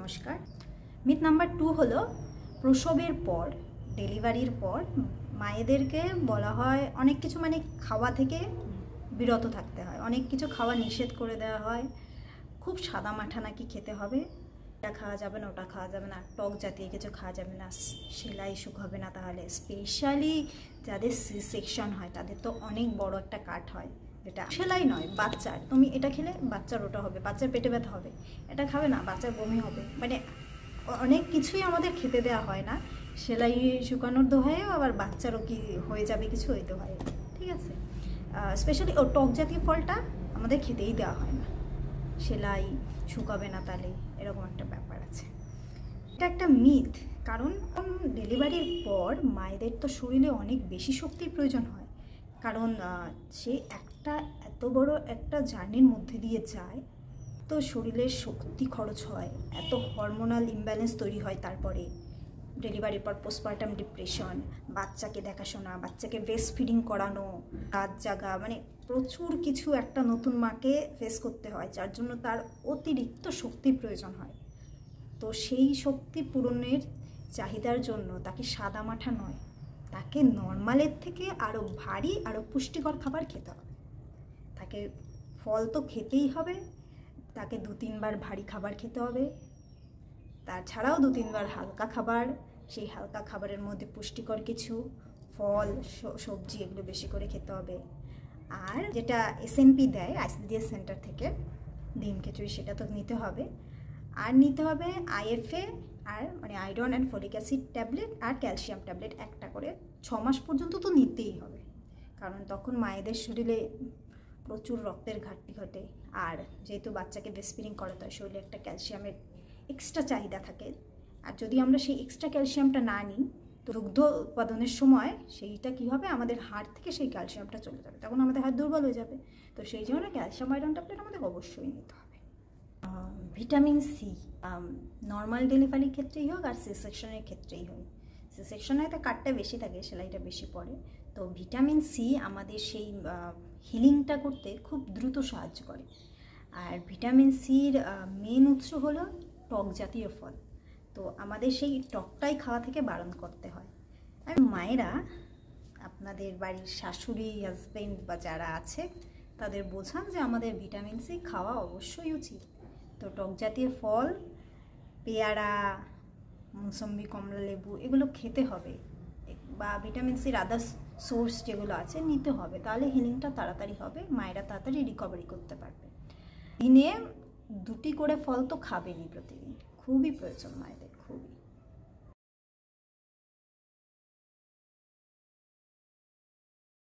নমস্কার। Myth number 2 হলো প্রসবের পর, ডেলিভারির পর মায়েদেরকে বলা হয় অনেক কিছু, মানে খাওয়া থেকে বিরত থাকতে হয়, অনেক কিছু খাওয়া নিষেধ করে দেওয়া হয়। খুব সাদা মাঠা নাকি খেতে হবে, এটা খাওয়া যাবে না, ওটা খাওয়া যাবে না, টক জাতীয় কিছু খাওয়া যাবে না, সেলাই সুখ হবে না। তাহলে স্পেশালি যাদের সি সেকশন হয় তাদের তো অনেক বড় একটা কাট হয়, যেটা সেলাই নয়, বাচ্চার। তুমি এটা খেলে বাচ্চার ওটা হবে, বাচ্চার পেটে ব্যথা হবে, এটা খাবে না বাচ্চার বমি হবে, মানে অনেক কিছুই আমাদের খেতে দেওয়া হয় না। সেলাই শুকানোর দোহায়ও আবার বাচ্চারও কি হয়ে যাবে কিছু ওই দোহায়, ঠিক আছে। স্পেশালি ও টক জাতীয় ফলটা আমাদের খেতেই দেওয়া হয় না, সেলাই শুকাবে না তাহলে, এরকম একটা ব্যাপার আছে। এটা একটা মিথ, কারণ ডেলিভারির পর মায়েদের তো শরীরে অনেক বেশি শক্তির প্রয়োজন হয়, কারণ সে একটা এত বড় একটা জার্নির মধ্যে দিয়ে যায়, তো শরীরের শক্তি খরচ হয়, এত হরমোনাল ইমব্যালেন্স তৈরি হয়। তারপরে ডেলিভারির পর পোস্টপার্টাম ডিপ্রেশন, বাচ্চাকে দেখাশোনা, বাচ্চাকে ব্রেস্ট ফিডিং করানো, রাত জাগা, মানে প্রচুর কিছু একটা নতুন মাকে ফেস করতে হয়, যার জন্য তার অতিরিক্ত শক্তির প্রয়োজন হয়। তো সেই শক্তি পূরণের চাহিদার জন্য তাকে সাদা মাঠা নয়, তাকে নর্মালের থেকে আরও ভারী, আরও পুষ্টিকর খাবার খেতে হবে। তাকে ফল তো খেতেই হবে, তাকে 2-3 বার ভারী খাবার খেতে হবে, তাছাড়াও 2-3 বার হালকা খাবার। সেই হালকা খাবারের মধ্যে পুষ্টিকর কিছু ফল, সবজি, এগুলো বেশি করে খেতে হবে। আর যেটা এসএনপি দেয় আইসিডিএস সেন্টার থেকে, ডিম খিচুড়ি, সেটা তো নিতে হবে। আর নিতে হবে আইএফএ, আর মানে iron and folic acid tablet, আর ক্যালসিয়াম ট্যাবলেট একটা করে 6 মাস পর্যন্ত তো নিতেই হবে, কারণ তখন মায়েদের শরীরে প্রচুর রক্তের ঘাটতি ঘটে। আর যেহেতু বাচ্চাকে ব্রেস্ট ফিডিং করাতে হয়, শরীরে একটা ক্যালসিয়ামের এক্সট্রা চাহিদা থাকে। আর যদি আমরা সেই এক্সট্রা ক্যালসিয়ামটা না নিই, তো দুগ্ধ উৎপাদনের সময় সেইটা কী হবে, আমাদের হাড় থেকে সেই ক্যালসিয়ামটা চলে যাবে, তখন আমাদের হাড় দুর্বল হয়ে যাবে। তো সেই জন্য ক্যালসিয়াম আয়রন ট্যাবলেট আমাদের অবশ্যই নিতে হবে। ভিটামিন সি নর্মাল ডেলিভারির ক্ষেত্রেই হোক আর সি সেকশনের ক্ষেত্রেই হোক, সি সেকশনে তো কাটটা বেশি থাকে, সেলাইটা বেশি পড়ে, তো ভিটামিন সি আমাদের সেই হিলিংটা করতে খুব দ্রুত সাহায্য করে। আর ভিটামিন সির মেন উৎস হলো টক জাতীয় ফল, তো আমাদের সেই টকটাই খাওয়া থেকে বারণ করতে হয়। আর মায়েরা, আপনাদের বাড়ির শাশুড়ি, হাজব্যান্ড বা যারা আছে তাদের বোঝান যে আমাদের ভিটামিন সি খাওয়া অবশ্যই উচিত। তো টক জাতীয় ফল, পেয়ারা, মৌসম্বি, কমলা লেবু, এগুলো খেতে হবে, বা ভিটামিন সির আদার্স সোর্স যেগুলো আছে নিতে হবে, তাহলে হিলিংটা তাড়াতাড়ি হবে, মায়েরা তাড়াতাড়ি রিকভারি করতে পারবে। দিনে 2টি করে ফল তো খাবেনই প্রতিদিন, খুবই প্রয়োজন মায়েদের।